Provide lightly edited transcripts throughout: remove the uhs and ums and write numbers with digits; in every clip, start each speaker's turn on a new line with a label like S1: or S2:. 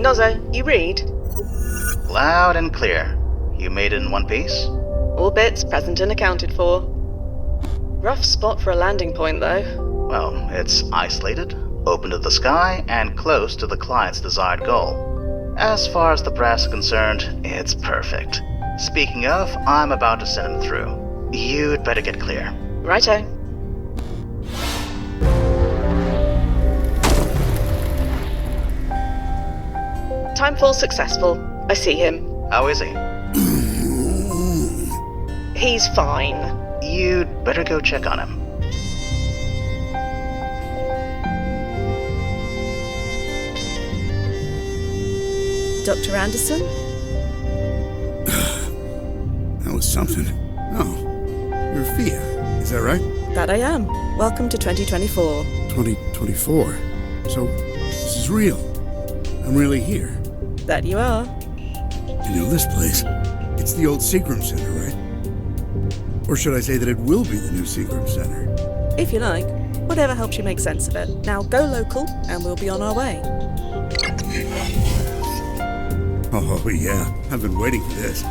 S1: Nozzo, you read?
S2: Loud and clear. You made it in one piece?
S1: All bits present and accounted for. Rough spot for a landing point, though.
S2: Well, it's isolated, open to the sky, and close to the client's desired goal. As far as the brass is concerned, it's perfect. Speaking of, I'm about to send him through. You'd better get clear.
S1: Righto. Timefall successful. I see him.
S2: How is he?
S1: He's fine.
S2: You'd better go check on him.
S3: Dr. Anderson?
S4: That was something. Oh, you're Fia, is that right?
S3: That I am. Welcome to 2024.
S4: 2024? So, this is real. I'm really here.
S3: That you are.
S4: You know this place. It's the old Seagram Center, right? Or should I say that it will be the new Seagram Center?
S3: If you like. Whatever helps you make sense of it. Now go local, and we'll be on our way.
S4: Oh, yeah. I've been waiting for this.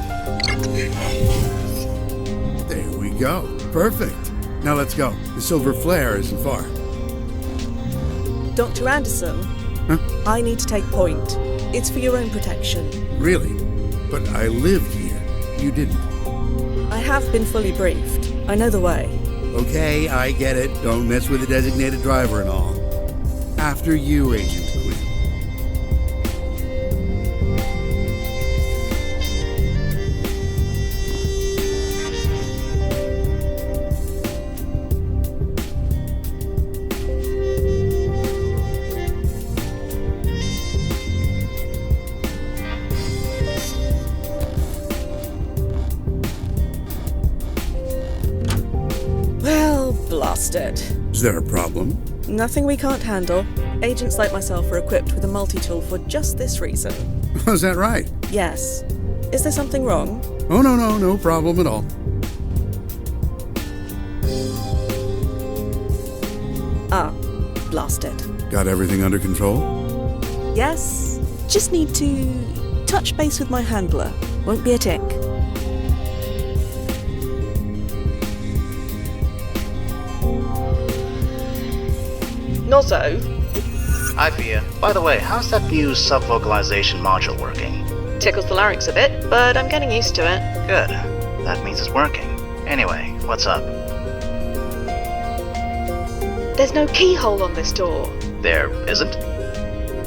S4: There we go. Perfect. Now let's go. The silver flare isn't far.
S3: Dr. Anderson?
S4: Huh?
S3: I need to take point. It's for your own protection.
S4: Really? But I lived here. You didn't.
S3: I have been fully briefed. I know the way.
S4: Okay, I get it. Don't mess with the designated driver and all. After you, Agent Quinn.
S3: Blasted.
S4: Is there a problem?
S3: Nothing we can't handle. Agents like myself are equipped with a multi-tool for just this reason.
S4: Is that right?
S3: Yes. Is there something wrong?
S4: Oh, no problem at all.
S3: Ah, blasted.
S4: Got everything under control?
S3: Yes. Just need to touch base with my handler. Won't be a tick.
S1: Nozzo,
S2: Hi, Fia. By the way, how's that new sub-vocalization module working?
S1: tickles the larynx a bit, but I'm getting used to it.
S2: Good. That means it's working. Anyway, what's up?
S1: There's no keyhole on this door.
S2: There isn't?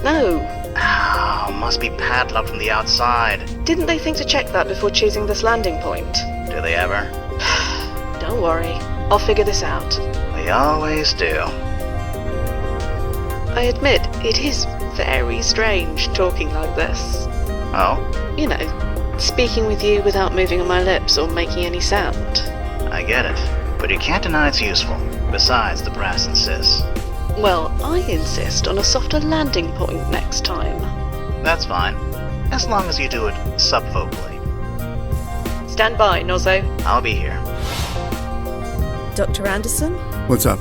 S1: No.
S2: Oh, must be padlocked from the outside.
S1: Didn't they think to check that before choosing this landing point?
S2: Do they ever?
S1: Don't worry. I'll figure this out.
S2: They always do.
S1: I admit, it is very strange talking like this.
S2: Oh?
S1: You know, speaking with you without moving on my lips or making any sound.
S2: I get it. But you can't deny it's useful. Besides, the brass insists.
S1: Well, I insist on a softer landing point next time.
S2: That's fine. As long as you do it subvocally.
S1: Stand by, Nozzo.
S2: I'll be here.
S3: Dr. Anderson?
S4: What's up?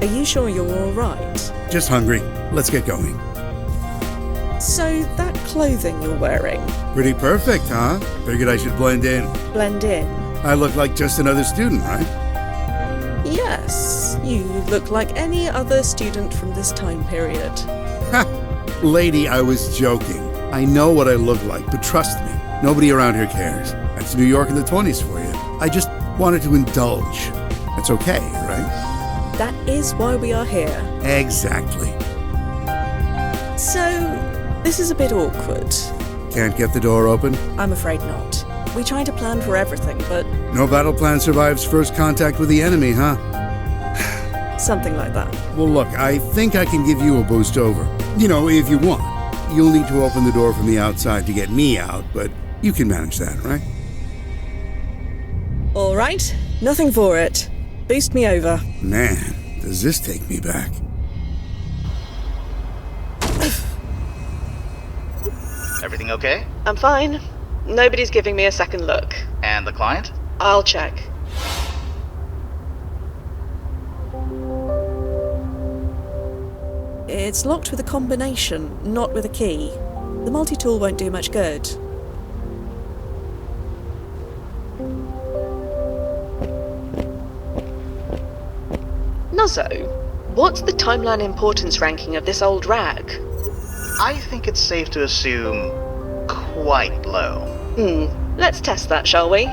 S3: Are you sure you're all right?
S4: Just hungry. Let's get going.
S3: So, that clothing you're wearing,
S4: Pretty perfect, huh? Figured I should blend in.
S3: blend in?
S4: I look like just another student, right?
S3: Yes, you look like any other student from this time period.
S4: Ha! Lady, I was joking. I know what I look like, but trust me, nobody around here cares. That's New York in the 20s for you. I just wanted to indulge. That's okay, right?
S3: That is why we are here.
S4: Exactly.
S3: So, this is a bit awkward.
S4: Can't get the door open?
S3: I'm afraid not. We try to plan for everything, but
S4: No battle plan survives first contact with the enemy, huh?
S3: something like that.
S4: Well, look, I think I can give you a boost over. You know, if you want. You'll need to open the door from the outside to get me out, but you can manage that, right?
S3: All right, nothing for it. Boost me over.
S4: Man, does this take me back.
S2: Everything okay?
S1: I'm fine. Nobody's giving me a second look.
S2: And the client?
S1: I'll check.
S3: It's locked with a combination, not with a key. The multi-tool won't do much good.
S1: Nuzzo, what's the timeline importance ranking of this old rag?
S2: I think it's safe to assume quite low.
S1: Let's test that, shall we?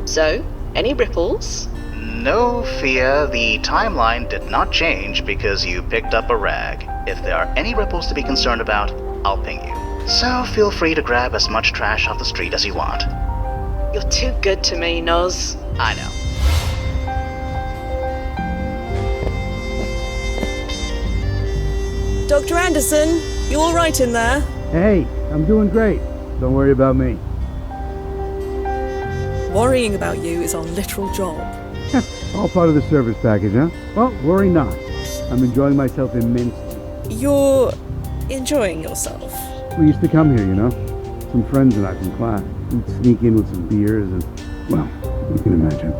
S1: So, any ripples?
S2: No, Fia, the timeline did not change because you picked up a rag. If there are any ripples to be concerned about, I'll ping you. So feel free to grab as much trash off the street as you want.
S1: You're too good to me, Nuz.
S2: I know.
S3: Dr. Anderson, you all right in there?
S4: Hey, I'm doing great. Don't worry about me.
S3: Worrying about you is our literal job.
S4: All part of the service package, huh? Well, worry not. I'm enjoying myself immensely.
S3: You're enjoying yourself.
S4: We used to come here, you know? Some friends and I from class. We'd sneak in with some beers and, well, you can imagine.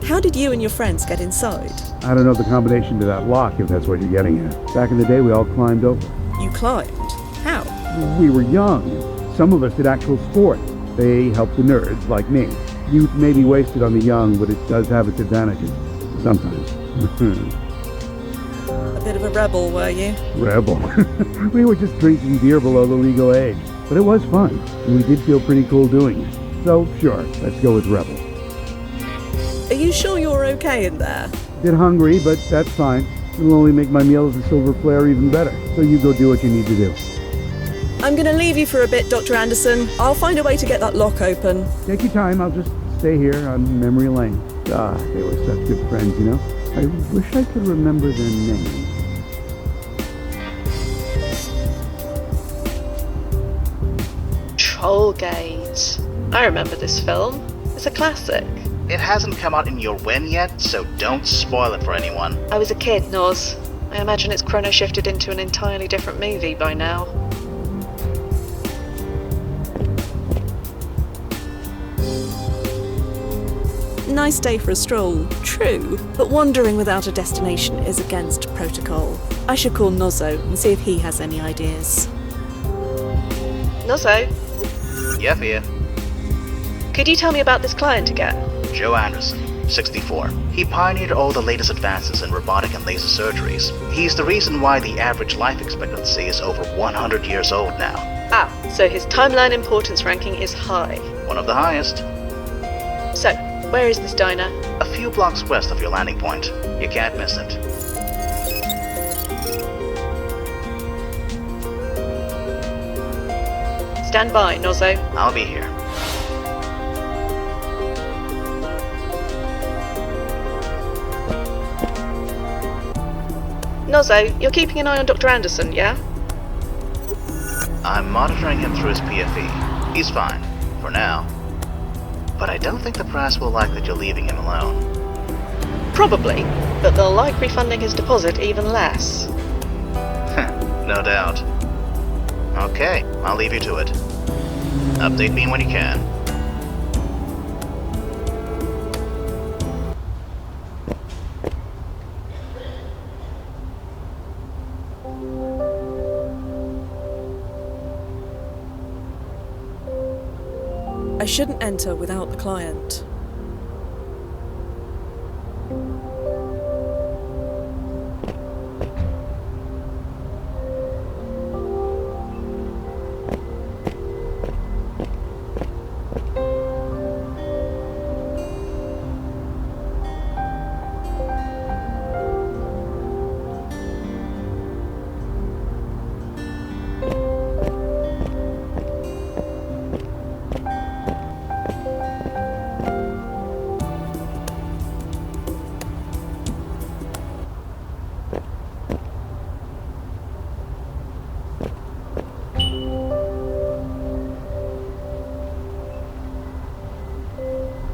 S3: How did you and your friends get inside?
S4: I don't know the combination to that lock, if that's what you're getting at. Back in the day, we all climbed over.
S3: You climbed? How?
S4: We were young. Some of us did actual sport. They helped the nerds, like me. Youth may be wasted on the young, but it does have its advantages. Sometimes.
S3: A bit of a rebel, were you?
S4: Rebel. We were just drinking beer below the legal age. But it was fun, and we did feel pretty cool doing it. So, sure, let's go with rebel.
S3: Are you sure you're okay in there?
S4: Bit hungry, but that's fine. It'll only make my meal as a silver flare even better. So you go do what you need to do.
S3: I'm gonna leave you for a bit, Dr. Anderson. I'll find a way to get that lock open.
S4: Take your time, I'll just stay here on memory lane. Ah, they were such good friends, you know? I wish I could remember their names.
S1: Trollgate. I remember this film. It's a classic.
S2: It hasn't come out in your win yet, so don't spoil it for anyone.
S1: I was a kid, Nuz. I imagine it's chrono shifted into an entirely different movie by now.
S3: Nice day for a stroll, true, but wandering without a destination is against protocol. I should call Nozzo and see if he has any ideas.
S1: Nuzzo,
S2: Yeah, Fia.
S1: could you tell me about this client again?
S2: Joe Anderson, 64. He pioneered all the latest advances in robotic and laser surgeries. He's the reason why the average life expectancy is over 100 years old now.
S1: Ah, so his timeline importance ranking is high.
S2: One of the highest.
S1: So, where is this diner?
S2: A few blocks west of your landing point. You can't miss it.
S1: Stand by, Nozzo.
S2: I'll be here.
S1: Nozzo, you're keeping an eye on Dr. Anderson, yeah?
S2: I'm monitoring him through his PFE. He's fine, for now. But I don't think the press will like that you're leaving him alone.
S1: Probably, but they'll like refunding his deposit even less.
S2: No doubt. Okay, I'll leave you to it. Update me when you can.
S3: I shouldn't enter without the client.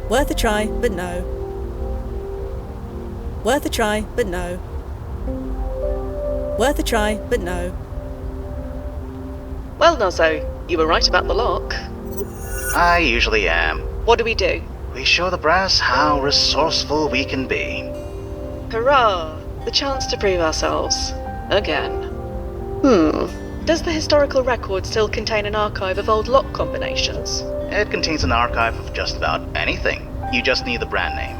S3: Worth a try, but no. Worth a try, but no. Worth a try, but no.
S1: Well, Nozzo, you were right about the lock.
S2: I usually am.
S1: What do we do?
S2: We show the brass how resourceful we can be.
S1: Hurrah! The chance to prove ourselves. Again. Does the historical record still contain an archive of old lock combinations?
S2: It contains an archive of just about anything. You just need the brand name.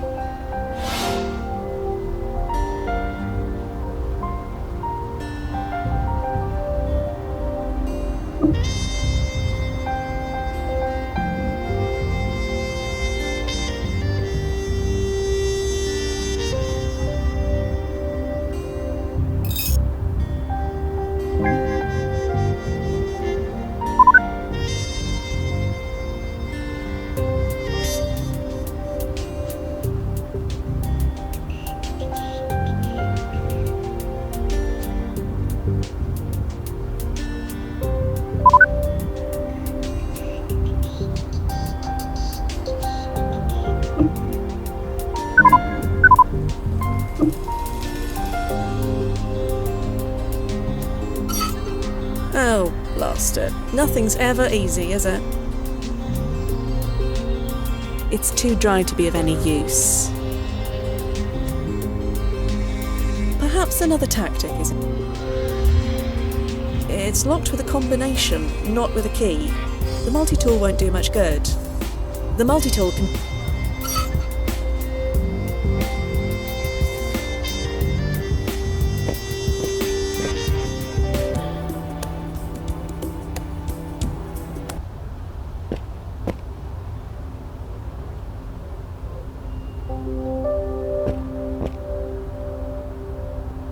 S3: Oh, blast it. Nothing's ever easy, is it? It's too dry to be of any use. Perhaps another tactic is... It's locked with a combination, not with a key. The multi-tool won't do much good. The multi-tool can...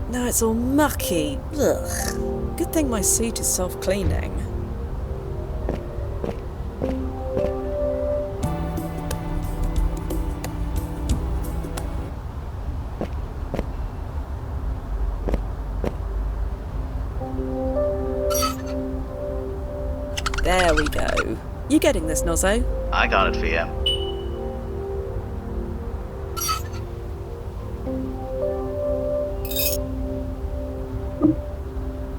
S3: Now it's all mucky. Ugh. Good thing my suit is self-cleaning. There we go. You getting this, Nozzo?
S2: I got it, Fia.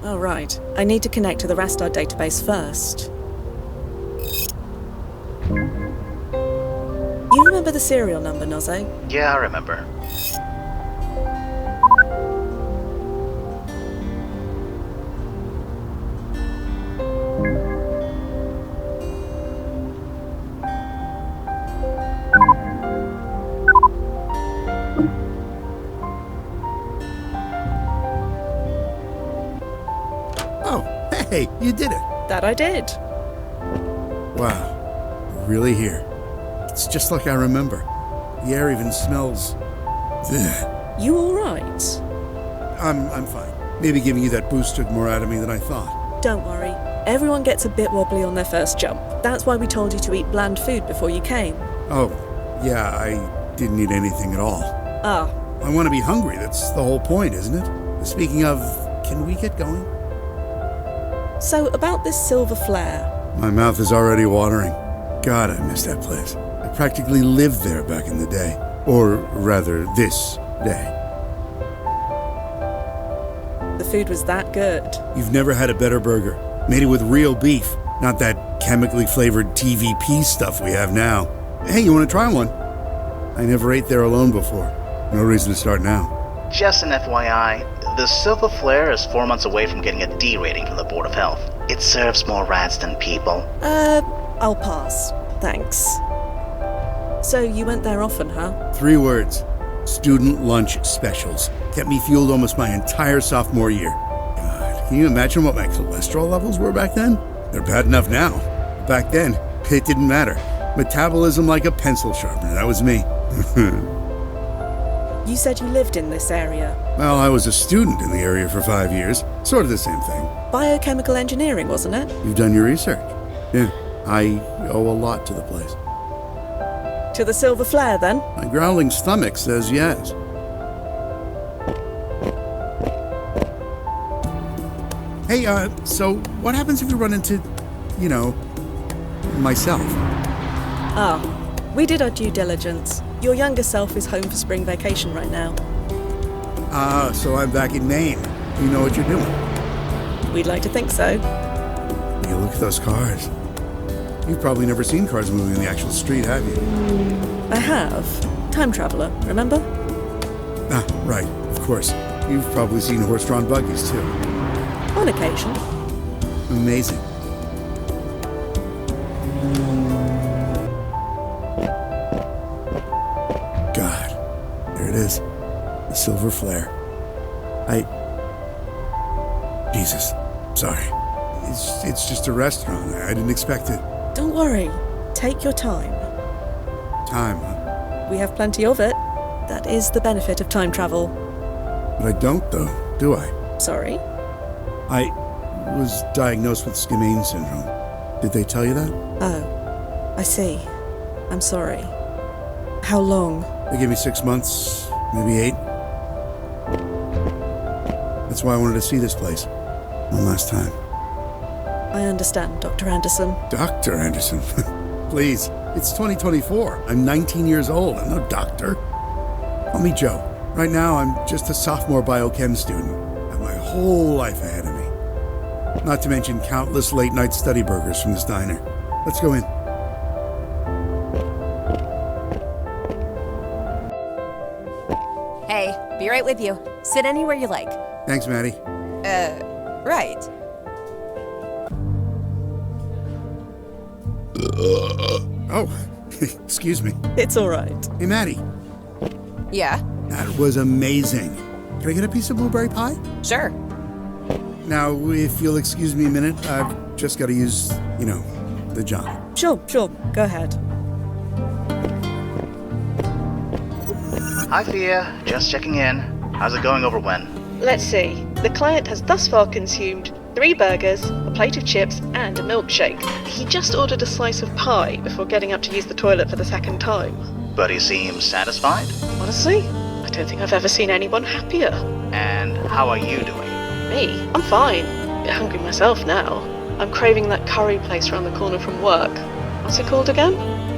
S3: Oh, right. I need to connect to the Rastar database first. You remember the serial number, Nozzo?
S2: Yeah, I remember.
S4: Hey, you did it.
S3: That I did.
S4: Wow. Really here. It's just like I remember. The air even smells... Ugh.
S3: You alright?
S4: I'm fine. Maybe giving you that boost took more out of me than I thought.
S3: Don't worry. Everyone gets a bit wobbly on their first jump. That's why we told you to eat bland food before you came.
S4: Oh, yeah, I didn't eat anything at all.
S3: Ah.
S4: I want to be hungry. That's the whole point, isn't it? Speaking of, can we get going?
S3: So, about this silver flare.
S4: My mouth is already watering. God, I miss that place. I practically lived there back in the day. Or rather, this day.
S3: The food was that good.
S4: You've never had a better burger. Made it with real beef, not that chemically flavored TVP stuff we have now. Hey, you want to try one? I never ate there alone before. No reason to start now.
S2: Just an FYI, the Silver Flare is 4 months away from getting a D rating from the Board of Health. It serves more rats than people.
S3: I'll pass. Thanks. So you went there often, huh?
S4: 3 words. Student lunch specials. Kept me fueled almost my entire sophomore year. God, can you imagine what my cholesterol levels were back then? They're bad enough now. Back then, it didn't matter. Metabolism like a pencil sharpener. That was me.
S3: You said you lived in this area.
S4: Well, I was a student in the area for 5 years. Sort of the same thing.
S3: Biochemical engineering, wasn't it?
S4: You've done your research. Yeah, I owe a lot to the place.
S3: To the Silver Flare, then?
S4: My growling stomach says yes. Hey, so what happens if we run into, you know, myself?
S3: Ah, we did our due diligence. Your younger self is home for spring vacation right now.
S4: Ah, so I'm back in Maine. You know what you're doing.
S3: We'd like to think so.
S4: You look at those cars. You've probably never seen cars moving in the actual street, have you?
S3: I have. Time traveler, remember?
S4: Ah, right, of course. You've probably seen horse-drawn buggies, too.
S3: On occasion.
S4: Amazing. God, there it is. The silver flare. Jesus, sorry. It's just a restaurant. I didn't expect it.
S3: Don't worry. Take your time.
S4: Time, huh?
S3: We have plenty of it. That is the benefit of time travel.
S4: But I don't, though, do I?
S3: Sorry?
S4: I was diagnosed with Skimane syndrome. Did they tell you that?
S3: Oh, I see. I'm sorry. How long?
S4: They gave me 6 months, maybe 8. That's why I wanted to see this place. One last time.
S3: I understand, Dr. Anderson.
S4: Dr. Anderson? Please, it's 2024. I'm 19 years old. I'm no doctor. Call me Joe. Right now, I'm just a sophomore biochem student. I have my whole life ahead of me. Not to mention countless late-night study burgers from this diner. Let's go in.
S5: Hey, be right with you. Sit anywhere you like.
S4: Thanks, Maddie.
S5: Right.
S4: Oh, excuse me.
S3: It's all right.
S4: Hey, Maddie.
S5: Yeah,
S4: That was amazing. Can I get a piece of blueberry pie?
S5: sure.
S4: Now, if you'll excuse me a minute, I've just got to use, the John.
S3: Sure. Go ahead.
S2: Hi, Fia. Just checking in. How's it going over when?
S1: Let's see. The client has thus far consumed 3 burgers, a plate of chips, and a milkshake. He just ordered a slice of pie before getting up to use the toilet for the second time.
S2: But he seems satisfied?
S1: Honestly, I don't think I've ever seen anyone happier.
S2: And how are you doing?
S1: Me? I'm fine. A bit hungry myself now. I'm craving that curry place around the corner from work. What's it called again?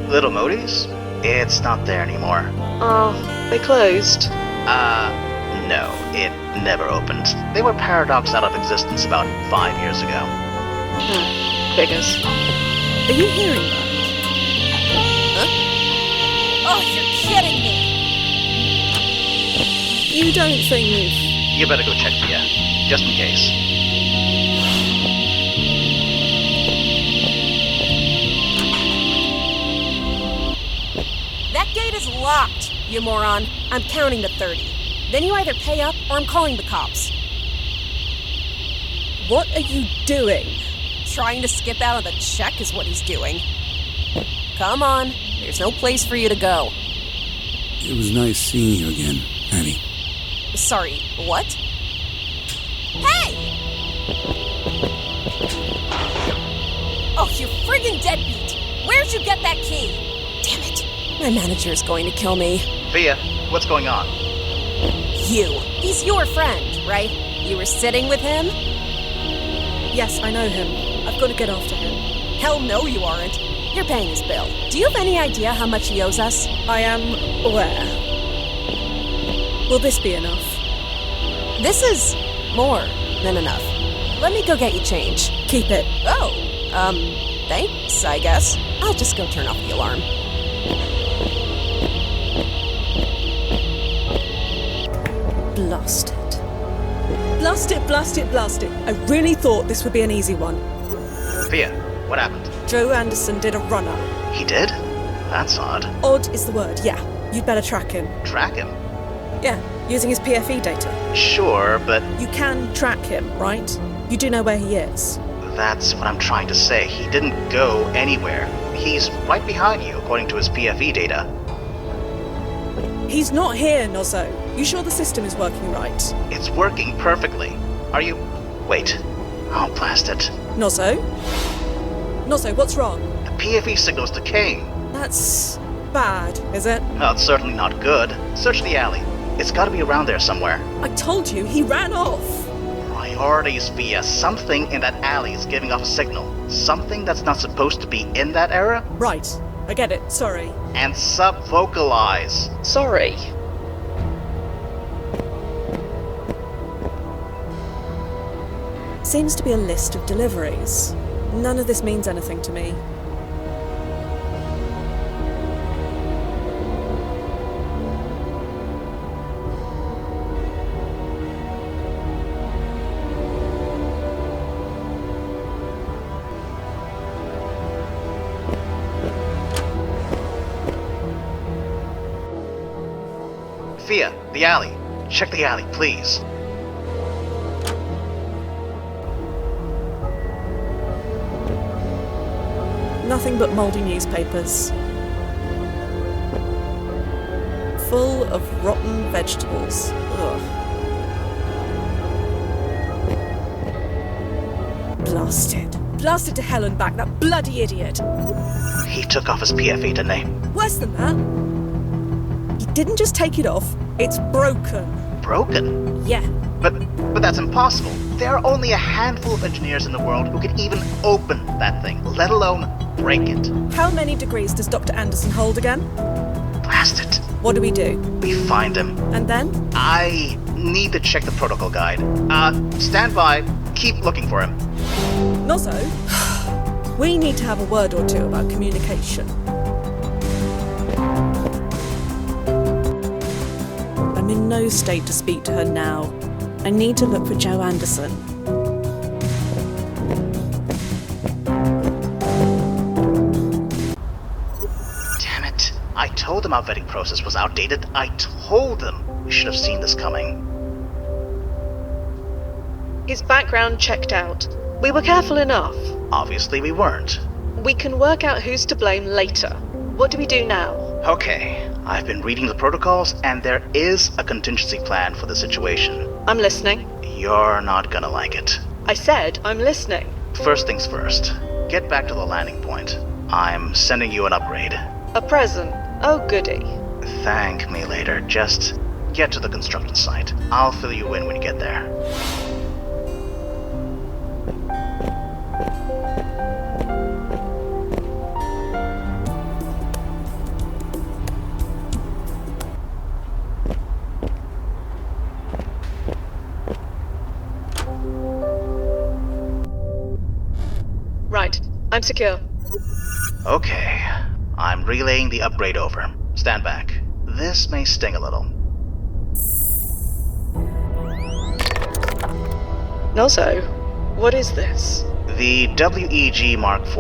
S2: Little Modi's? It's not there anymore.
S1: Oh, they closed.
S2: No, it never opened. They were paradoxed out of existence about 5 years ago.
S1: Figures.
S3: Are you hearing that?
S5: Oh, you're kidding me!
S3: You don't think...
S2: You better go check, Fia, just in case.
S5: That gate is locked, you moron. I'm counting to 30. Then you either pay up or I'm calling the cops.
S3: What are you doing?
S5: Trying to skip out of the check is what he's doing. Come on, there's no place for you to go.
S4: It was nice seeing you again, Maddie.
S5: Sorry, what? Hey! Oh, you friggin' deadbeat! Where'd you get that key? Damn it. My manager's going to kill me.
S2: Fia, what's going on?
S5: You. He's your friend, right? You were sitting with him?
S3: Yes, I know him. I've got to get after him.
S5: Hell no, you aren't. You're paying his bill. Do you have any idea how much he owes us?
S3: I am aware. Will this be enough?
S5: This is more than enough. Let me go get you change.
S3: Keep it.
S5: Oh, thanks, I guess. I'll just go turn off the alarm.
S3: Blast it. Blast it, blast it, blast it. I really thought this would be an easy one.
S2: Fia, what happened?
S3: Joe Anderson did a runner.
S2: He did? That's odd.
S3: Odd is the word, yeah. You'd better track him.
S2: Track him?
S3: Yeah, using his PFE data.
S2: Sure, but
S3: You can track him, right? You do know where he is.
S2: that's what I'm trying to say. He didn't go anywhere. He's right behind you, according to his PFE data.
S3: He's not here, Nozzo. You sure the system is working right?
S2: It's working perfectly. Are you... Wait. Oh, blast it.
S3: Nozzo? Nozzo, what's wrong?
S2: The PFE signal's decaying.
S3: That's bad, is it?
S2: Well, it's certainly not good. Search the alley. It's gotta be around there somewhere.
S3: I told you, he ran off.
S2: Priorities, Fia. Something in that alley is giving off a signal. Something that's not supposed to be in that area.
S3: Right, I get it, sorry.
S2: And sub-vocalize.
S1: Sorry.
S3: Seems to be a list of deliveries. None of this means anything to me.
S2: Fia, the alley. Check the alley, please.
S3: Nothing but mouldy newspapers. Full of rotten vegetables. Ugh. Blasted. Blasted to hell and back, that bloody idiot.
S2: He took off his PFE, didn't he?
S3: Worse than that. He didn't just take it off, it's broken.
S2: Broken?
S3: Yeah.
S2: But that's impossible. There are only a handful of engineers in the world who can even open that thing, let alone break it.
S3: How many degrees does Dr. Anderson hold again?
S2: Blast it.
S3: What do?
S2: We find him.
S3: And then?
S2: I need to check the protocol guide. Stand by. Keep looking for him.
S3: Nozzo, we need to have a word or two about communication. I'm in no state to speak to her now. I need to look for Joe Anderson.
S2: Damn it. I told him our vetting process was outdated. I told him we should have seen this coming.
S1: His background checked out. We were careful enough.
S2: Obviously we weren't.
S1: We can work out who's to blame later. What do we do now?
S2: Okay, I've been reading the protocols and there is a contingency plan for the situation.
S1: I'm listening.
S2: You're not gonna like it.
S1: I said I'm listening.
S2: First things first, get back to the landing point. I'm sending you an upgrade.
S1: A present. Oh goody.
S2: Thank me later, just get to the construction site. I'll fill you in when you get there.
S1: Right. I'm secure.
S2: Okay, I'm relaying the upgrade over. Stand back. This may sting a little.
S1: Nozzo, what is this?
S2: The WEG Mark IV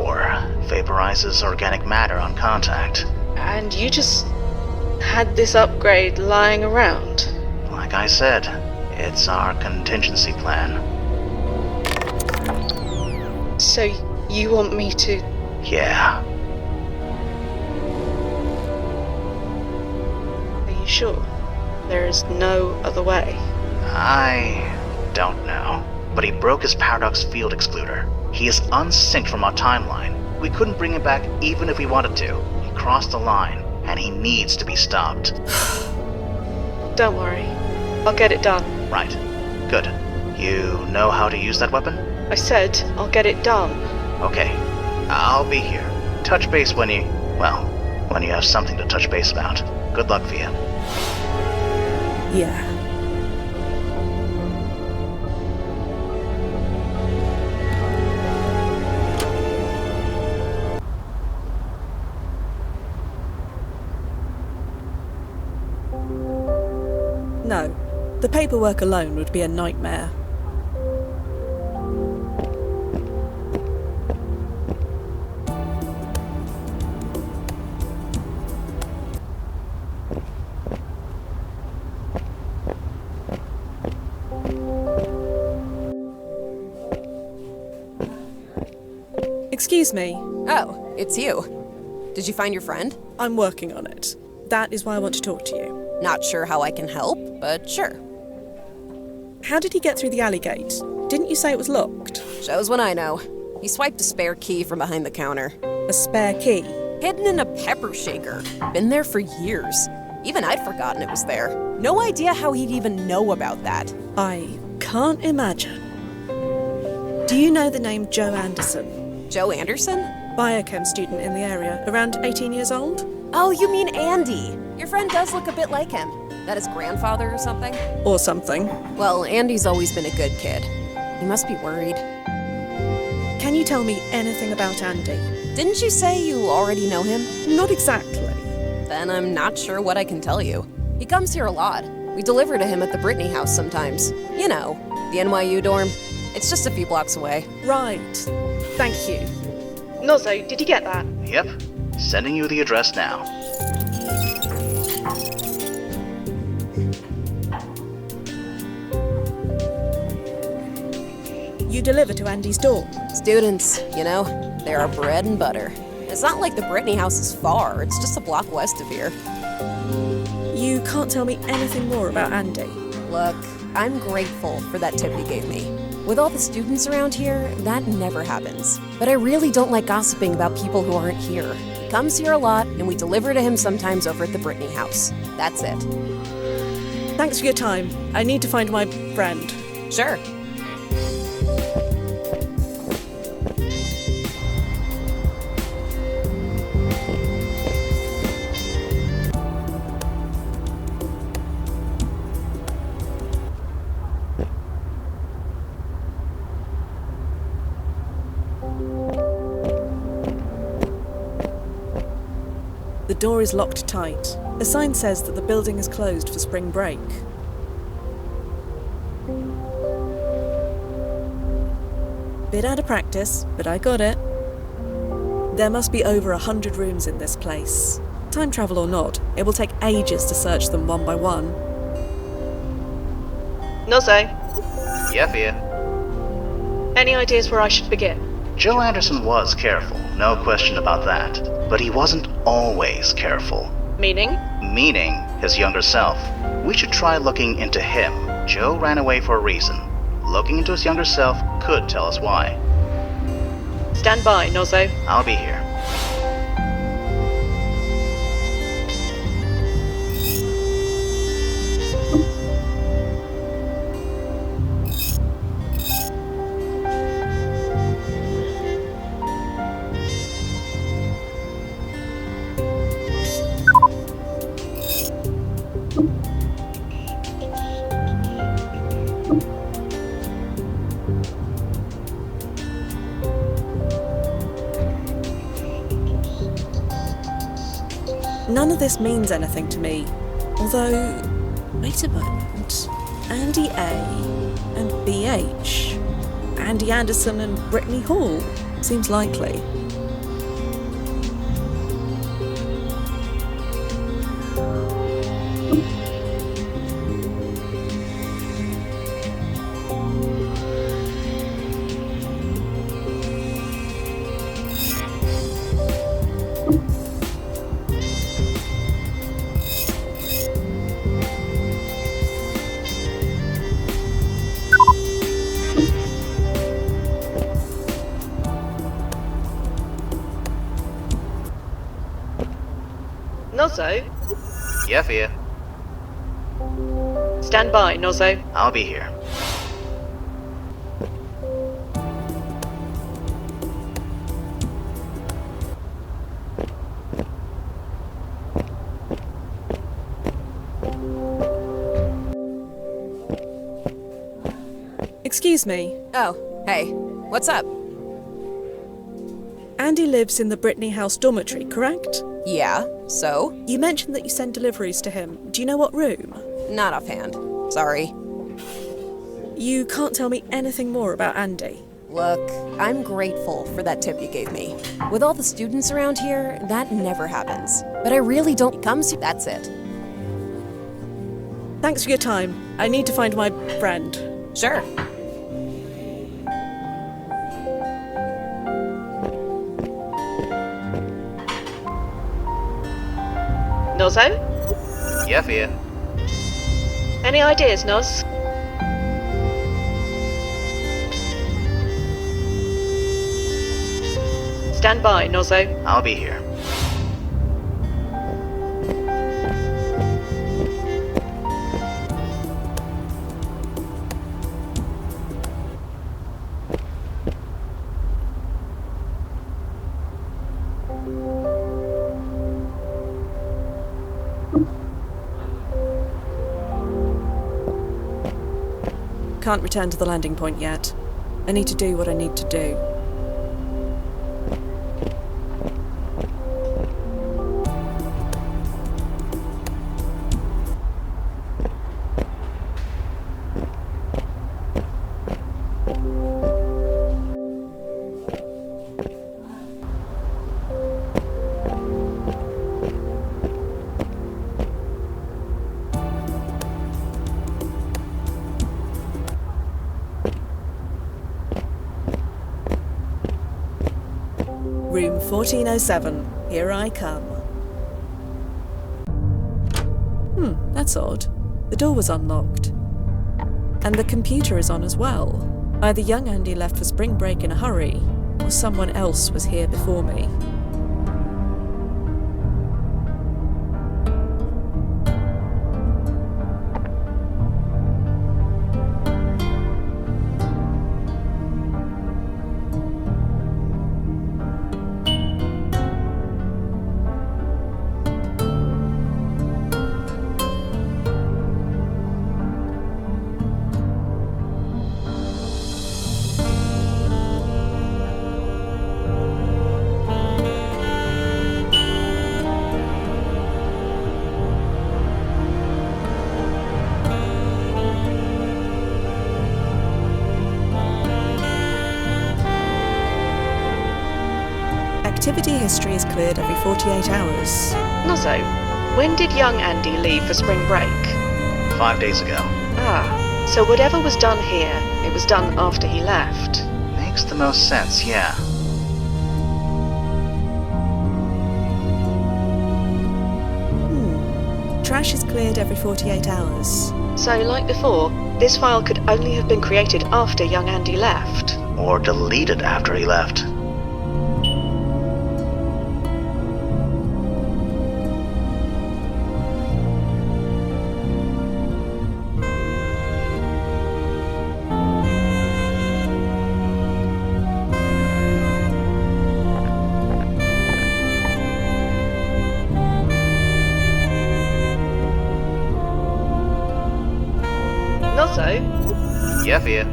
S2: vaporizes organic matter on contact.
S1: And you just had this upgrade lying around?
S2: Like I said, it's our contingency plan.
S1: So you want me to...
S2: Yeah.
S1: Are you sure? There is no other way?
S2: I don't know. But he broke his paradox field excluder. He is unsynced from our timeline. We couldn't bring him back even if we wanted to. He crossed the line, and he needs to be stopped.
S1: Don't worry. I'll get it done.
S2: Right. Good. You know how to use that weapon?
S1: I said I'll get it done.
S2: Okay. I'll be here. Touch base when you have something to touch base about. Good luck, Fia.
S3: Yeah. No, the paperwork alone would be a nightmare. Excuse me,
S5: Oh, it's you. Did you find your friend?
S3: I'm working on it. That is why I want to talk to you.
S5: Not sure how I can help, but sure.
S3: How did he get through the alley gate? Didn't you say it was locked?
S5: Shows what I know. He swiped a spare key from behind the counter.
S3: A spare key?
S5: Hidden in a pepper shaker. Been there for years. Even I'd forgotten it was there. No idea how he'd even know about that.
S3: I can't imagine. Do you know the name Joe Anderson?
S5: Joe Anderson?
S3: Biochem student in the area, around 18 years old?
S5: Oh, you mean Andy. Your friend does look a bit like him. That his grandfather or something?
S3: Or something.
S5: Well, Andy's always been a good kid. He must be worried.
S3: Can you tell me anything about Andy?
S5: Didn't you say you already know him?
S3: Not exactly.
S5: Then I'm not sure what I can tell you. He comes here a lot. We deliver to him at the Brittany house sometimes. You know, the NYU dorm. It's just a few blocks away.
S3: Right. Thank you.
S1: Nozzo, did you get that?
S2: Yep. Sending you the address now.
S3: you deliver to Andy's dorm?
S5: Students, you know, they're our bread and butter. It's not like the Brittany house is far, it's just a block west of here.
S3: You can't tell me anything more about Andy.
S5: Look, I'm grateful for that tip you gave me. With all the students around here, that never happens. But I really don't like gossiping about people who aren't here. He comes here a lot, and we deliver to him sometimes over at the Brittany house. That's it.
S3: Thanks for your time. I need to find my friend.
S5: Sure.
S3: The door is locked tight. A sign says that the building is closed for spring break. Bit out of practice, but I got it. There must be over 100 rooms in this place. Time travel or not, it will take ages to search them one by one.
S1: Nozzo,
S2: Yeah, Fia.
S1: any ideas where I should begin?
S2: Joe Anderson was careful, no question about that. But he wasn't always careful.
S1: Meaning?
S2: Meaning his younger self. We should try looking into him. Joe ran away for a reason. Looking into his younger self could tell us why.
S1: Stand by, Nozzo.
S2: I'll be here.
S3: None of this means anything to me. Although, wait a moment. Andy A and BH. Andy Anderson and Brittany Hall. Seems likely.
S1: Nozzo?
S2: Yeah, Fia.
S1: Stand by, Nozzo.
S2: I'll be here.
S3: Excuse me.
S5: Oh, hey, what's up?
S3: Andy lives in the Brittany House dormitory, correct?
S5: Yeah, so?
S3: You mentioned that you send deliveries to him. Do you know what room?
S5: Not offhand. Sorry.
S3: You can't tell me anything more about Andy.
S5: Look, I'm grateful for that tip you gave me. With all the students around here, that never happens. But I really don't. He comes here, that's it.
S3: Thanks for your time. I need to find my friend.
S5: Sure.
S1: Nozzo?
S2: Yeah, Fia.
S1: Any ideas, Noz? Stand by, Nozzo.
S2: I'll be here.
S3: Can't return to the landing point yet. I need to do what I need to do. Room 1407. Here I come. That's odd. The door was unlocked. And the computer is on as well. Either young Andy left for spring break in a hurry, or someone else was here before me. Activity history is cleared every 48 hours.
S1: Nozzo, when did young Andy leave for spring break?
S2: 5 days ago.
S1: Ah, so whatever was done here, it was done after he left.
S2: Makes the most sense, yeah.
S3: Trash is cleared every 48 hours.
S1: So, like before, this file could only have been created after young Andy left.
S2: Or deleted after he left.
S1: Nozzo,
S2: Yeah, Fia.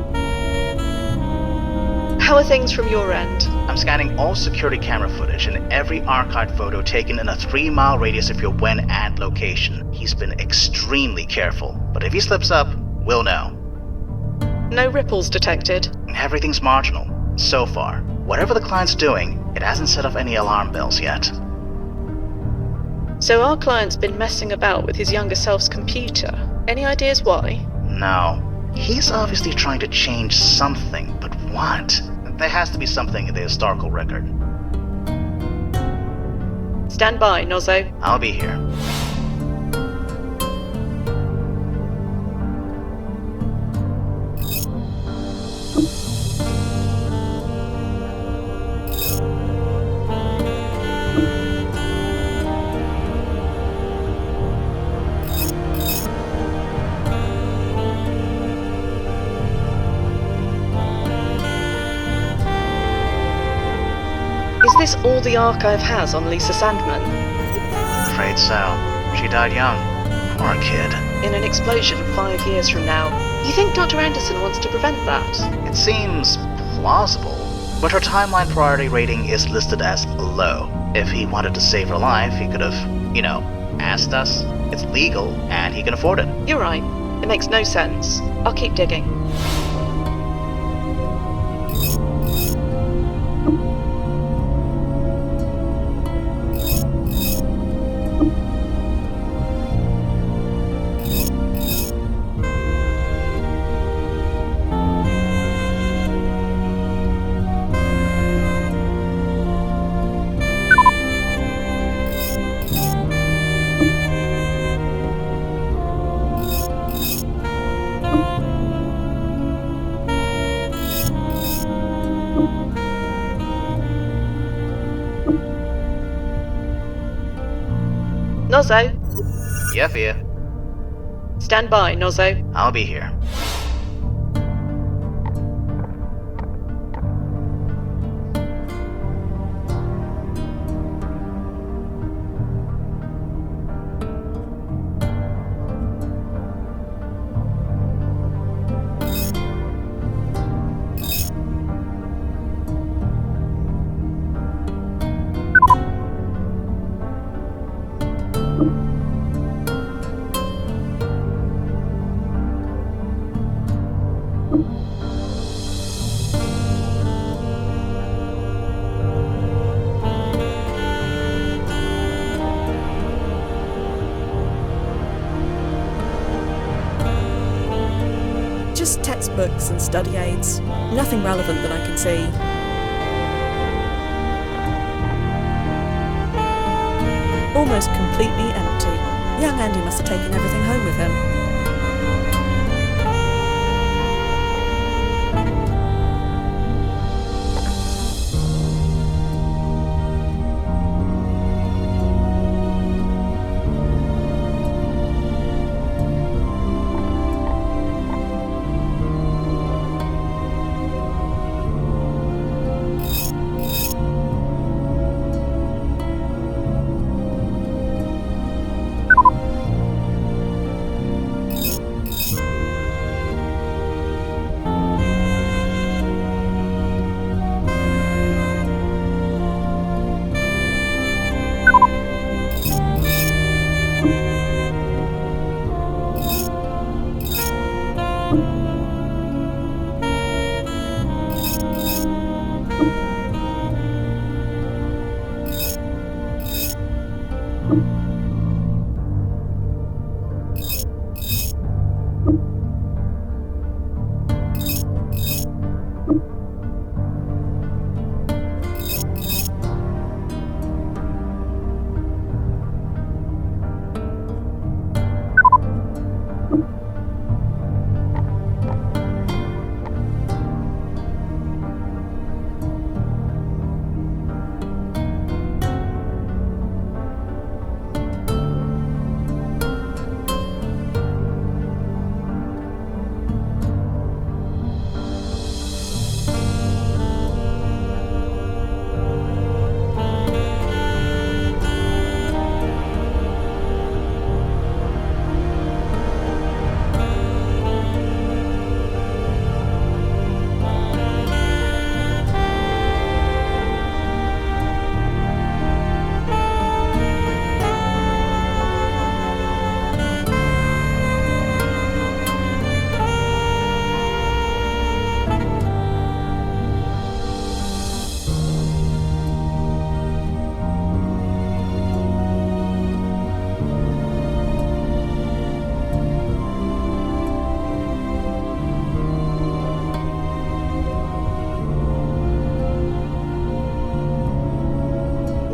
S1: how are things from your end?
S2: I'm scanning all security camera footage and every archived photo taken in a 3-mile radius of your when and location. He's been extremely careful, but if he slips up, we'll know.
S1: No ripples detected.
S2: Everything's marginal, so far. Whatever the client's doing, it hasn't set off any alarm bells yet.
S1: So our client's been messing about with his younger self's computer. Any ideas why?
S2: No. He's obviously trying to change something, but what? There has to be something in the historical record.
S1: Stand by, Nozzo.
S2: I'll be here.
S1: Is this all the archive has on Lisa Sandman?
S2: Afraid so. She died young. Poor kid.
S1: In an explosion 5 years from now. You think Dr. Anderson wants to prevent that?
S2: It seems plausible, but her timeline priority rating is listed as low. If he wanted to save her life, he could have, asked us. It's legal, and he can afford it.
S1: You're right. It makes no sense. I'll keep digging. Nozzo,
S2: Yeah, Fia.
S1: stand by, Nozzo.
S2: I'll be here.
S3: Just textbooks and study aids. Nothing relevant that I can see. almost completely empty. Young Andy must have taken everything home with him.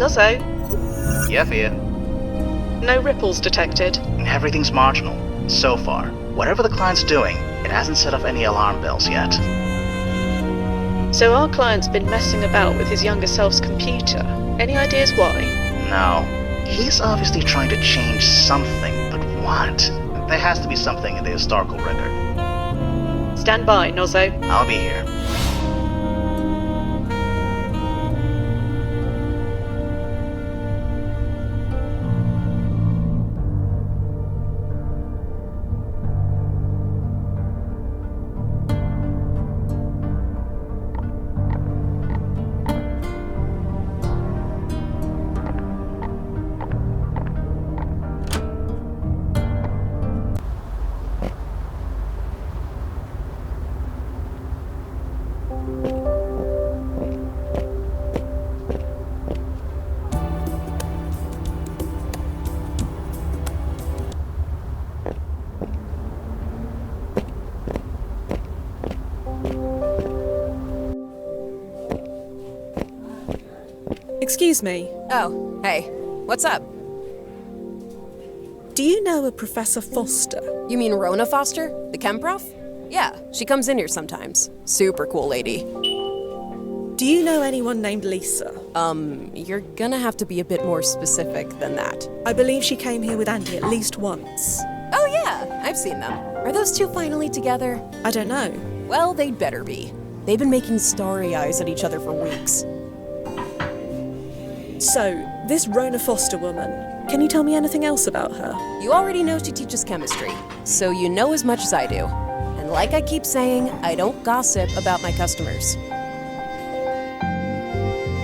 S1: Nozzo,
S2: Yeah, Fia.
S1: no ripples detected.
S2: Everything's marginal. So far. Whatever the client's doing, it hasn't set off any alarm bells yet.
S1: So our client's been messing about with his younger self's computer. Any ideas why?
S2: No. He's obviously trying to change something, but what? There has to be something in the historical record.
S1: Stand by, Nozzo.
S2: I'll be here.
S3: Excuse me,
S5: Oh, hey. What's up?
S3: do you know a Professor Foster?
S5: You mean Rona Foster? The chem prof? Yeah, she comes in here sometimes. Super cool lady.
S3: Do you know anyone named Lisa?
S5: You're gonna have to be a bit more specific than that.
S3: I believe she came here with Andy at least once.
S5: Oh yeah, I've seen them. Are those two finally together?
S3: I don't know.
S5: Well, they'd better be. They've been making starry eyes at each other for weeks.
S3: So, this Rona Foster woman, can you tell me anything else about her?
S5: You already know she teaches chemistry, so you know as much as I do. And like I keep saying, I don't gossip about my customers.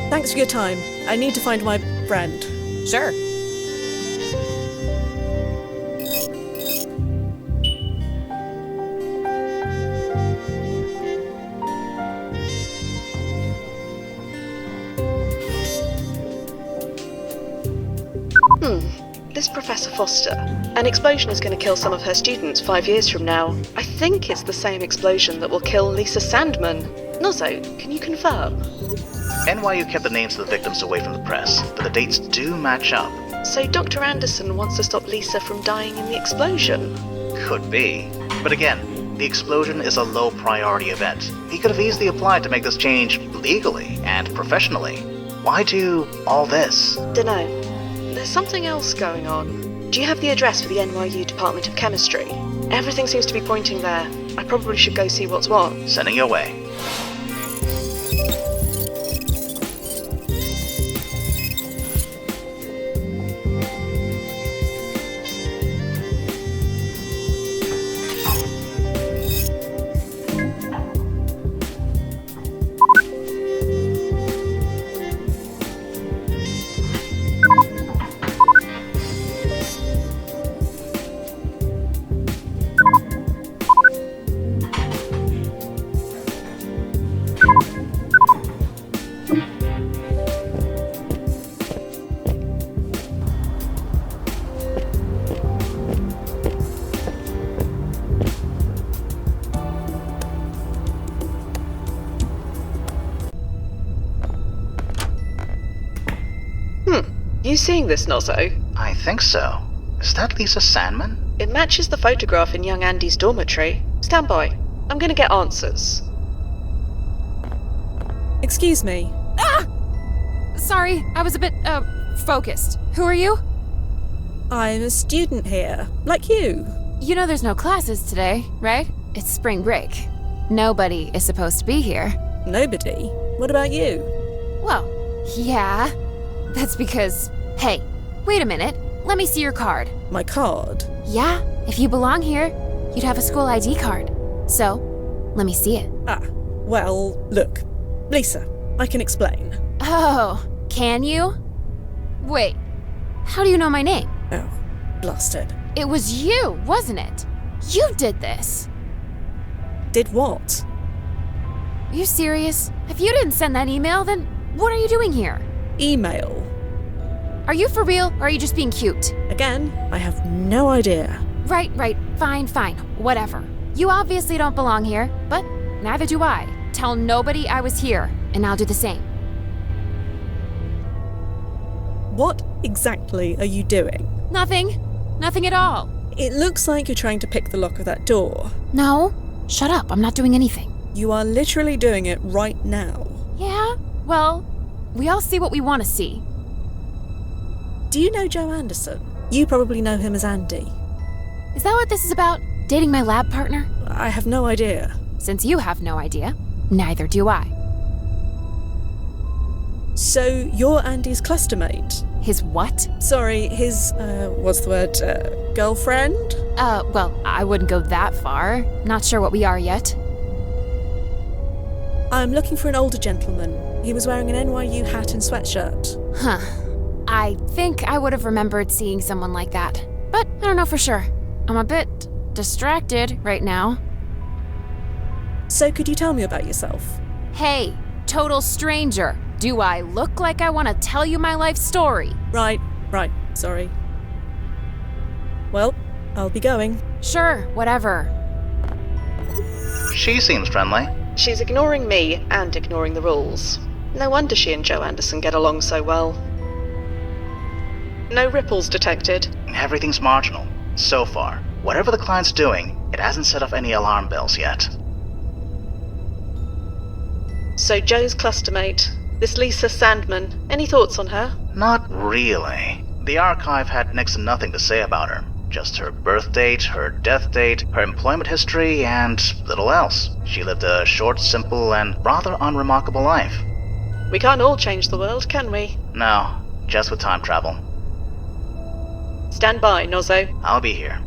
S3: Thanks for your time. I need to find my friend.
S5: Sure.
S1: This Professor Foster. An explosion is going to kill some of her students 5 years from now. I think it's the same explosion that will kill Lisa Sandman. Nozzo, can you confirm?
S2: NYU kept the names of the victims away from the press, but the dates do match up.
S1: So Dr. Anderson wants to stop Lisa from dying in the explosion?
S2: Could be. But again, the explosion is a low priority event. He could have easily applied to make this change legally and professionally. Why do all this?
S1: Dunno. There's something else going on. Do you have the address for the NYU Department of Chemistry? Everything seems to be pointing there. I probably should go see what's what.
S2: Sending your way.
S1: You seeing this, Nozzo?
S2: I think so. Is that Lisa Sandman?
S1: It matches the photograph in young Andy's dormitory. Stand by. I'm gonna get answers.
S3: Excuse me.
S5: Ah! Sorry, I was a bit, focused. Who are you?
S3: I'm a student here, like you.
S5: You know there's no classes today, right? It's spring break. Nobody is supposed to be here.
S3: Nobody? What about you?
S5: Well, yeah. That's because... Hey, wait a minute. Let me see your card.
S3: My card?
S5: Yeah, if you belong here, you'd have a school ID card. So, let me see it.
S3: Ah, well, look. Lisa, I can explain.
S5: Oh, can you? Wait, how do you know my name?
S3: Oh, blasted.
S5: It was you, wasn't it? You did this.
S3: Did what?
S5: Are you serious? If you didn't send that email, then what are you doing here?
S3: Email.
S5: Are you for real, or are you just being cute?
S3: Again, I have no idea.
S5: Right, fine, whatever. You obviously don't belong here, but neither do I. Tell nobody I was here, and I'll do the same.
S3: What exactly are you doing?
S5: Nothing at all.
S3: It looks like you're trying to pick the lock of that door.
S5: No, shut up, I'm not doing anything.
S3: You are literally doing it right now.
S5: Yeah, well, we all see what we want to see.
S3: Do you know Joe Anderson? You probably know him as Andy.
S5: Is that what this is about? Dating my lab partner?
S3: I have no idea.
S5: Since you have no idea, neither do I.
S3: So, you're Andy's clustermate?
S5: His what?
S3: Sorry, his, girlfriend?
S5: Well, I wouldn't go that far. Not sure what we are yet.
S3: I'm looking for an older gentleman. He was wearing an NYU hat and sweatshirt.
S5: Huh. I think I would have remembered seeing someone like that. But I don't know for sure. I'm a bit distracted right now.
S3: So could you tell me about yourself?
S5: Hey, total stranger. Do I look like I want to tell you my life story?
S3: Right, sorry. Well, I'll be going.
S5: Sure, whatever.
S2: She seems friendly.
S1: She's ignoring me and ignoring the rules. No wonder she and Joe Anderson get along so well. No ripples detected.
S2: Everything's marginal. So far. Whatever the client's doing, it hasn't set off any alarm bells yet.
S1: So Joe's clustermate, this Lisa Sandman, any thoughts on her?
S2: Not really. The archive had next to nothing to say about her. Just her birth date, her death date, her employment history, and little else. She lived a short, simple, and rather unremarkable life.
S1: We can't all change the world, can we?
S2: No, just with time travel.
S1: Stand by, Nozzo.
S2: I'll be here.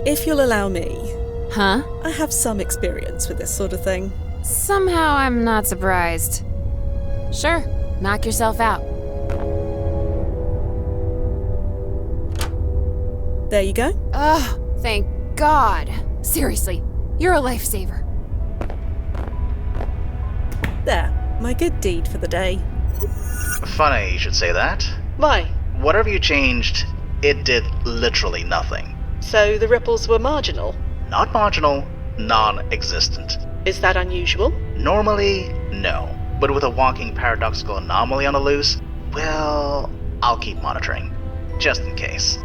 S3: If you'll allow me,
S5: Huh?
S3: I have some experience with this sort of thing.
S5: Somehow I'm not surprised. Sure, knock yourself out.
S3: There you go.
S5: Ugh, thank God. Seriously, you're a lifesaver.
S3: There, my good deed for the day.
S2: Funny you should say that.
S1: Why?
S2: Whatever you changed, it did literally nothing.
S1: So the ripples were marginal?
S2: Not marginal, non-existent.
S1: Is that unusual?
S2: Normally, no. but with a walking paradoxical anomaly on the loose, well, I'll keep monitoring, just in case.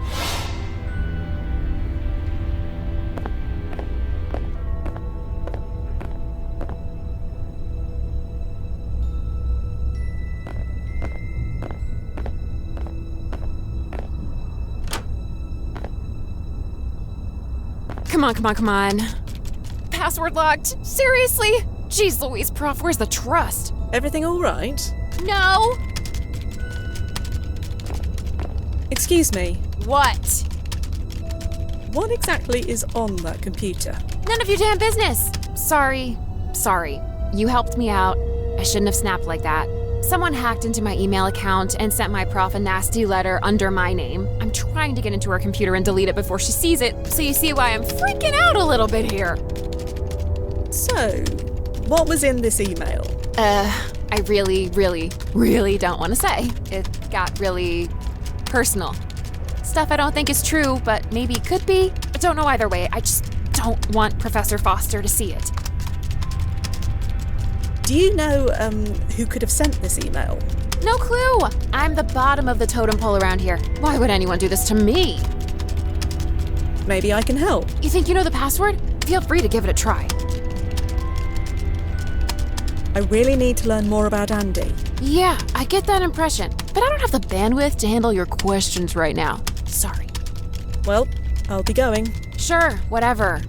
S5: Come on. Password locked. Seriously? Jeez Louise, Prof, where's the trust?
S3: Everything all right?
S5: No!
S3: Excuse me,
S5: What?
S3: what exactly is on that computer?
S5: None of your damn business. Sorry. You helped me out. I shouldn't have snapped like that. Someone hacked into my email account and sent my prof a nasty letter under my name. I'm trying to get into her computer and delete it before she sees it, so you see why I'm freaking out a little bit here.
S3: So, what was in this email?
S5: I really don't want to say. It got really personal. Stuff I don't think is true, but maybe could be. I don't know either way. I just don't want Professor Foster to see it.
S3: Do you know, who could have sent this email?
S5: No clue! I'm the bottom of the totem pole around here. Why would anyone do this to me?
S3: Maybe I can help.
S5: You think you know the password? Feel free to give it a try.
S3: I really need to learn more about Andy.
S5: Yeah, I get that impression, but I don't have the bandwidth to handle your questions right now. Sorry.
S3: Well, I'll be going.
S5: Sure, whatever.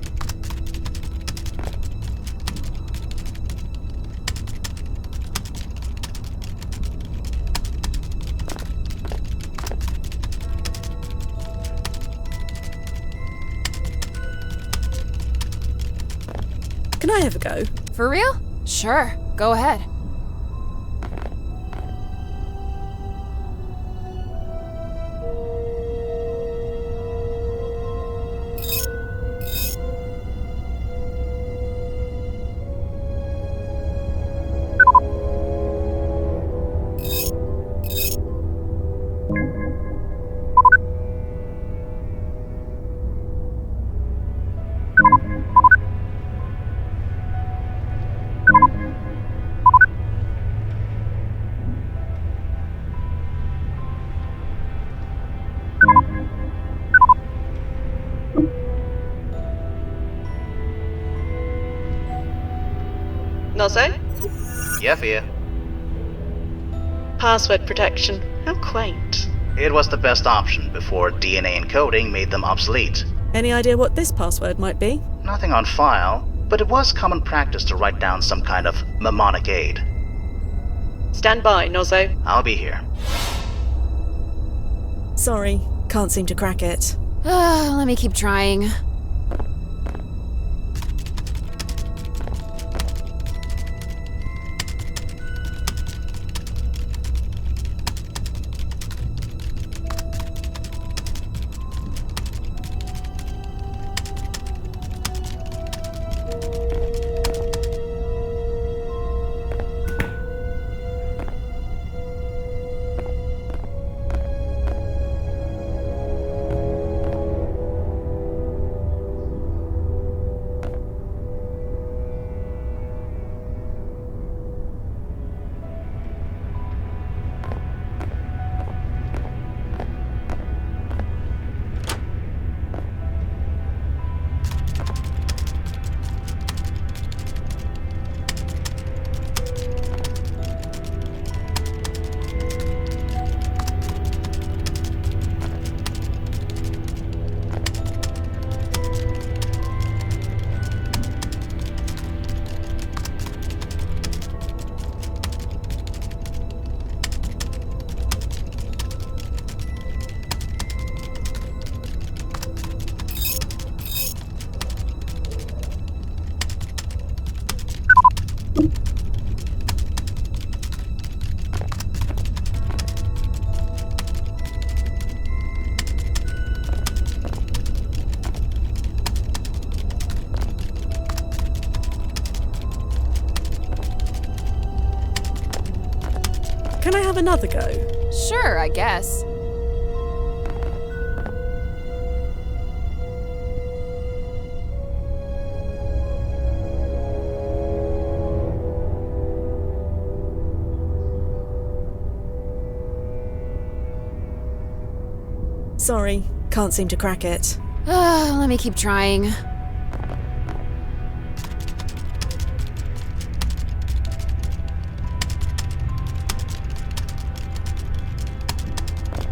S3: Can I have a go?
S5: For real? Sure, go ahead.
S1: Nozzo?
S2: Yeah, Fia.
S1: Password protection. How quaint.
S2: It was the best option before DNA encoding made them obsolete.
S3: Any idea what this password might be?
S2: Nothing on file, but it was common practice to write down some kind of mnemonic aid.
S1: Stand by, Nozzo.
S2: I'll be here.
S3: Sorry, can't seem to crack it.
S5: Let me keep trying.
S3: Can I have another go?
S5: Sure, I guess.
S3: Sorry, can't seem to crack it.
S5: Let me keep trying.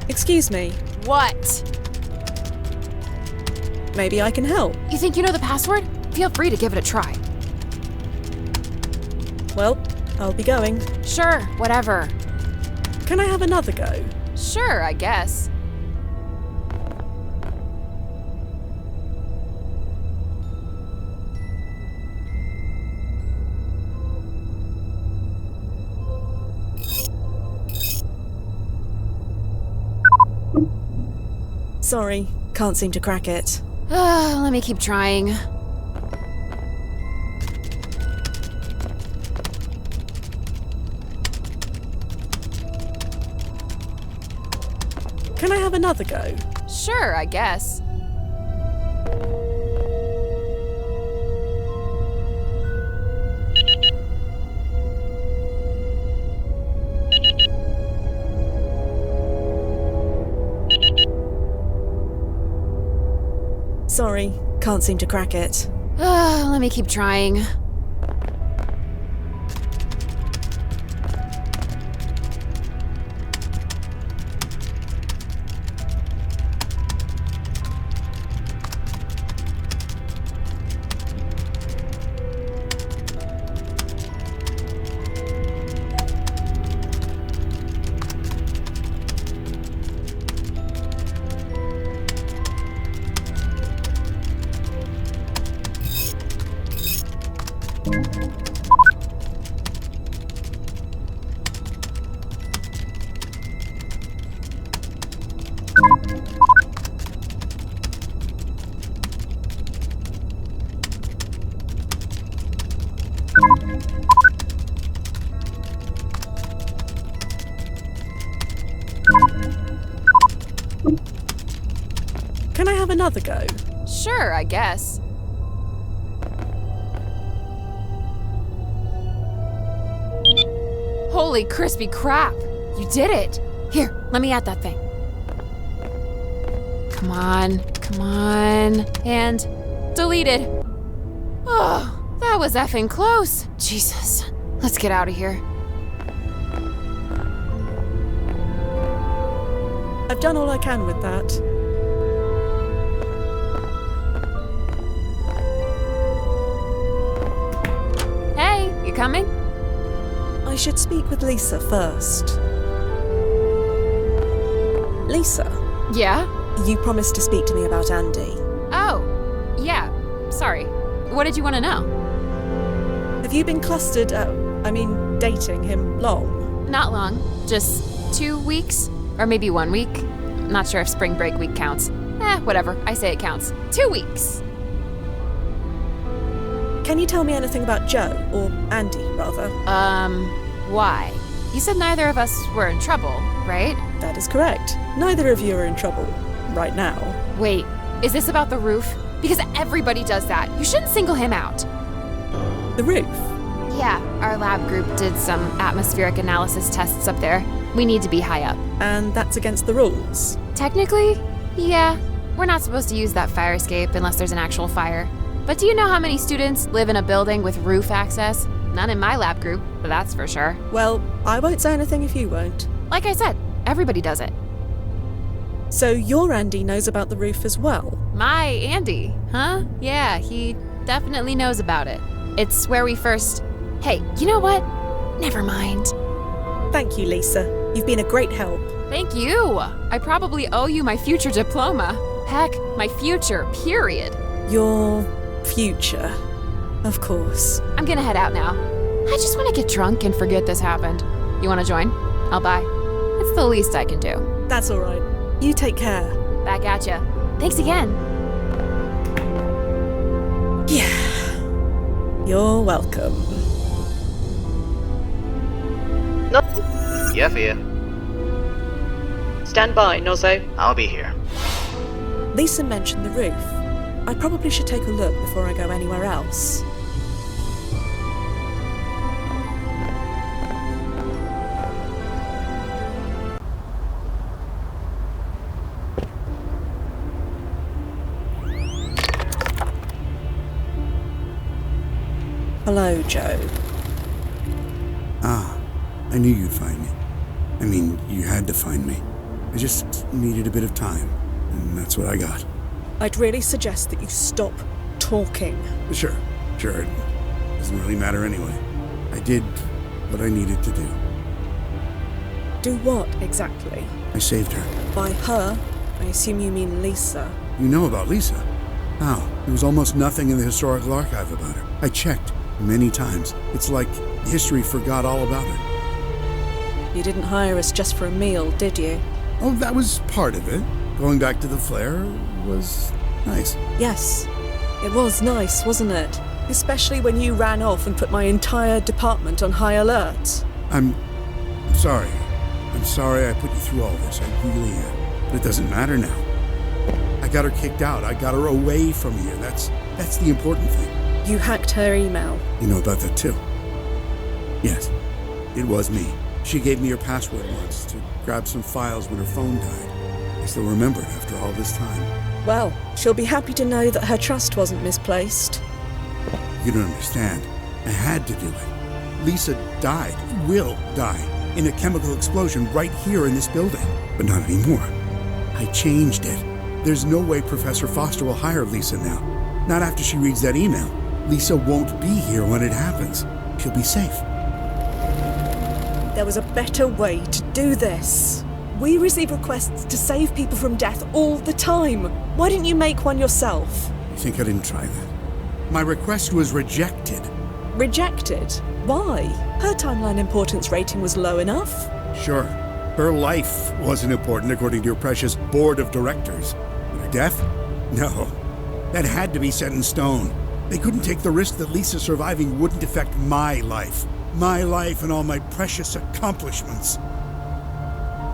S3: Excuse me,
S5: What?
S3: maybe I can help.
S5: You think you know the password? Feel free to give it a try.
S3: Well, I'll be going.
S5: Sure, whatever.
S3: Can I have another go?
S5: Sure, I guess.
S3: Sorry, can't seem to crack it.
S5: Let me keep trying.
S3: Can I have another go?
S5: Sure, I guess.
S3: Sorry, can't seem to crack it.
S5: Let me keep trying.
S3: Can I have another go?
S5: Sure, I guess. Holy crispy crap! You did it! Here, let me add that thing. Come on, come on. And deleted. Oh, that was effing close. Jesus. Let's get out of here.
S3: I've done all I can with that.
S5: Hey, you coming?
S3: I should speak with Lisa first. Lisa,
S5: Yeah?
S3: you promised to speak to me about Andy.
S5: Oh, yeah. Sorry. What did you want to know?
S3: Have you been clustered, dating him long?
S5: Not long. Just 2 weeks? Or maybe 1 week? Not sure if spring break week counts. Whatever. I say it counts. 2 weeks!
S3: Can you tell me anything about Joe, or Andy, rather?
S5: Why? You said neither of us were in trouble, right?
S3: That is correct. Neither of you are in trouble. Right now.
S5: Wait, is this about the roof? Because everybody does that. You shouldn't single him out.
S3: The roof.
S5: Yeah, our lab group did some atmospheric analysis tests up there. We need to be high up.
S3: And that's against the rules.
S5: Technically, yeah. We're not supposed to use that fire escape unless there's an actual fire. But do you know how many students live in a building with roof access? None in my lab group, but that's for sure.
S3: Well, I won't say anything if you won't.
S5: Like I said, everybody does it.
S3: So your Andy knows about the roof as well?
S5: My Andy, huh? Yeah, he definitely knows about it. It's where we first... Hey, you know what? Never mind.
S3: Thank you, Lisa. You've been a great help.
S5: Thank you! I probably owe you my future diploma. Heck, my future, period.
S3: Your future. Of course.
S5: I'm gonna head out now. I just want to get drunk and forget this happened. You want to join? I'll buy. It's the least I can do.
S3: That's all right. You take care.
S5: Back at ya. Thanks again.
S3: Yeah. You're welcome.
S1: No,
S2: Yeah, Fia.
S1: stand by, Nozzo.
S2: I'll be here.
S3: Lisa mentioned the roof. I probably should take a look before I go anywhere else. Hello, Joe.
S4: Ah, I knew you'd find me. I mean, you had to find me. I just needed a bit of time, and that's what I got.
S3: I'd really suggest that you stop talking.
S4: Sure. It doesn't really matter anyway. I did what I needed to do.
S3: Do what, exactly?
S4: I saved her.
S3: By her, I assume you mean Lisa.
S4: You know about Lisa? How? There was almost nothing in the historical archive about her. I checked many times. It's like history forgot all about her.
S3: You didn't hire us just for a meal, did you?
S4: Oh, that was part of it. Going back to the flare was nice.
S3: Yes. It was nice, wasn't it? Especially when you ran off and put my entire department on high alert.
S4: I'm sorry. I'm sorry I put you through all this. I really am. But it doesn't matter now. I got her kicked out. I got her away from here. That's the important thing.
S3: You hacked her email.
S4: You know about that too? Yes. It was me. She gave me her password once to grab some files when her phone died. I still remember it after all this time.
S3: Well, she'll be happy to know that her trust wasn't misplaced.
S4: You don't understand. I had to do it. Lisa died, will die, in a chemical explosion right here in this building. But not anymore. I changed it. There's no way Professor Foster will hire Lisa now. Not after she reads that email. Lisa won't be here when it happens. She'll be safe.
S3: There was a better way to do this. We receive requests to save people from death all the time. Why didn't you make one yourself?
S4: You think I didn't try that? My request was rejected.
S3: Rejected? Why? Her timeline importance rating was low enough.
S4: Sure. Her life wasn't important according to your precious board of directors. But her death? No. That had to be set in stone. They couldn't take the risk that Lisa surviving wouldn't affect my life. My life and all my precious accomplishments.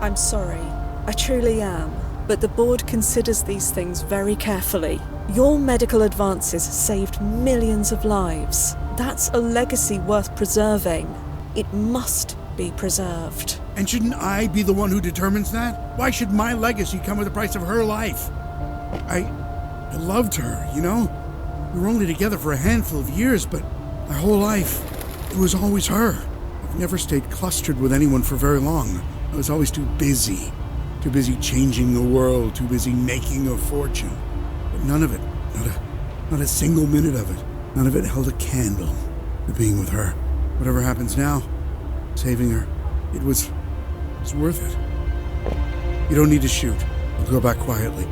S3: I'm sorry. I truly am. But the board considers these things very carefully. Your medical advances saved millions of lives. That's a legacy worth preserving. It must be preserved.
S4: And shouldn't I be the one who determines that? Why should my legacy come at the price of her life? I loved her, you know? We were only together for a handful of years, but my whole life, it was always her. I've never stayed clustered with anyone for very long. I was always too busy. Too busy changing the world, too busy making a fortune. But none of it, not a single minute of it, none of it held a candle to being with her. Whatever happens now, saving her, it was worth it. You don't need to shoot. I'll go back quietly.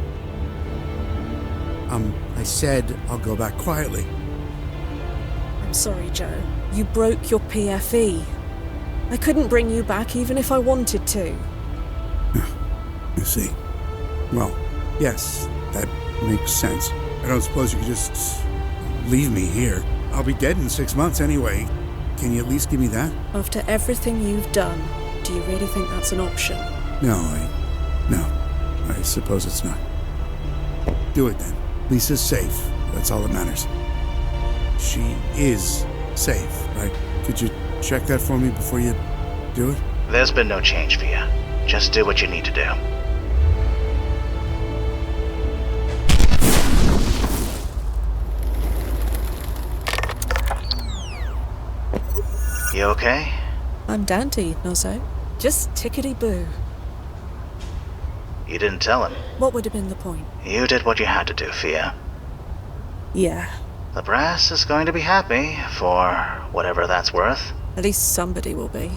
S4: I said I'll go back quietly.
S3: I'm sorry, Joe. You broke your PFE. I couldn't bring you back even if I wanted to.
S4: You see. Well, yes, that makes sense. I don't suppose you could just leave me here. I'll be dead in 6 months anyway. Can you at least give me that?
S3: After everything you've done, do you really think that's an option?
S4: No, I suppose it's not. Do it then. Lisa's safe. That's all that matters. She is safe, right? Could you check that for me before you do it?
S2: There's been no change, Fia. Just do what you need to do. You okay?
S3: I'm dandy, Nozzo. Just tickety-boo.
S2: You didn't tell him.
S3: What would have been the point?
S2: You did what you had to do, Fia.
S3: Yeah,
S2: The brass is going to be happy, for whatever that's worth.
S3: at least somebody will be.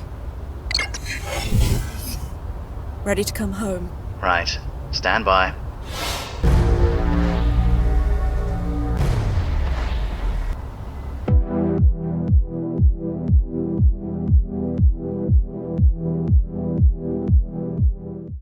S3: Ready to come home?
S2: Right. Stand by.